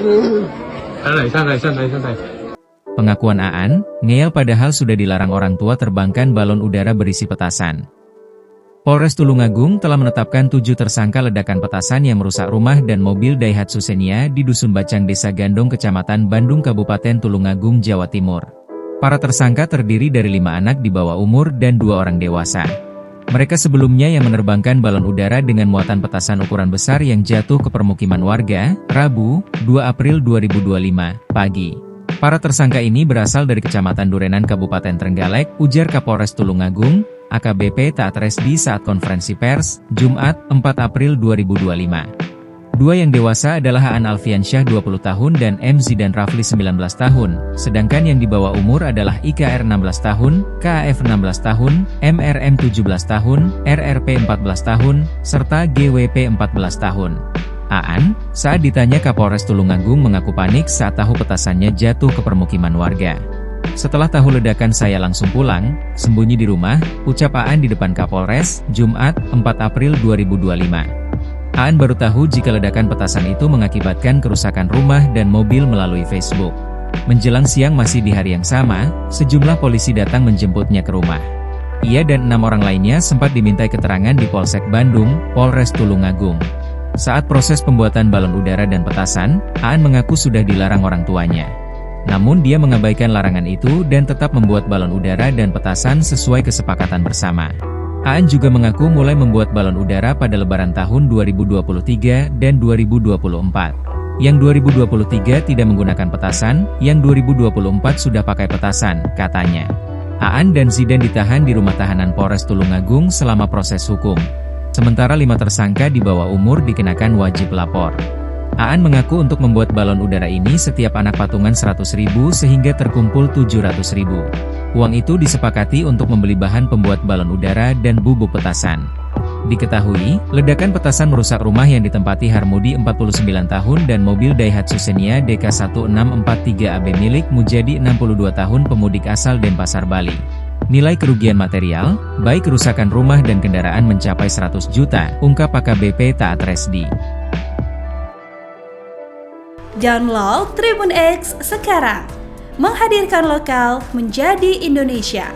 Santai, santai, santai, santai. Pengakuan Aan, ngeyel padahal sudah dilarang orang tua terbangkan balon udara berisi petasan. Polres Tulungagung telah menetapkan 7 tersangka ledakan petasan yang merusak rumah dan mobil Daihatsu Xenia di Dusun Bacang Desa Gandong Kecamatan Bandung Kabupaten Tulungagung, Jawa Timur. Para tersangka terdiri dari 5 anak di bawah umur dan 2 orang dewasa. Mereka sebelumnya yang menerbangkan balon udara dengan muatan petasan ukuran besar yang jatuh ke permukiman warga, Rabu, 2 April 2025, pagi. Para tersangka ini berasal dari Kecamatan Durenan Kabupaten Trenggalek, ujar Kapolres Tulungagung, AKBP Taat Resdi saat konferensi pers, Jumat, 4 April 2025. 2 yang dewasa adalah Aan Alfiansyah 20 tahun dan M. Zidan Rafli 19 tahun, sedangkan yang di bawah umur adalah IKR 16 tahun, KAF 16 tahun, MRM 17 tahun, RRP 14 tahun, serta GWP 14 tahun. Aan, saat ditanya Kapolres Tulungagung mengaku panik saat tahu petasannya jatuh ke permukiman warga. Setelah tahu ledakan saya langsung pulang, sembunyi di rumah, ucap Aan di depan Kapolres, Jumat, 4 April 2025. Aan baru tahu jika ledakan petasan itu mengakibatkan kerusakan rumah dan mobil melalui Facebook. Menjelang siang masih di hari yang sama, sejumlah polisi datang menjemputnya ke rumah. Ia dan 6 orang lainnya sempat dimintai keterangan di Polsek Bandung, Polres Tulungagung. Saat proses pembuatan balon udara dan petasan, Aan mengaku sudah dilarang orang tuanya. Namun dia mengabaikan larangan itu dan tetap membuat balon udara dan petasan sesuai kesepakatan bersama. Aan juga mengaku mulai membuat balon udara pada Lebaran tahun 2023 dan 2024. Yang 2023 tidak menggunakan petasan, yang 2024 sudah pakai petasan, katanya. Aan dan Zidan ditahan di rumah tahanan Polres Tulungagung selama proses hukum. Sementara 5 tersangka di bawah umur dikenakan wajib lapor. Aan mengaku untuk membuat balon udara ini setiap anak patungan 100.000 sehingga terkumpul 700.000. Uang itu disepakati untuk membeli bahan pembuat balon udara dan bubuk petasan. Diketahui, ledakan petasan merusak rumah yang ditempati Harmudi 49 tahun dan mobil Daihatsu Xenia DK1643AB milik Mujadi 62 tahun pemudik asal Denpasar, Bali. Nilai kerugian material, baik kerusakan rumah dan kendaraan mencapai 100 juta, ungkap AKBP Taat Resdi. Download Tribun X sekarang, menghadirkan lokal menjadi Indonesia.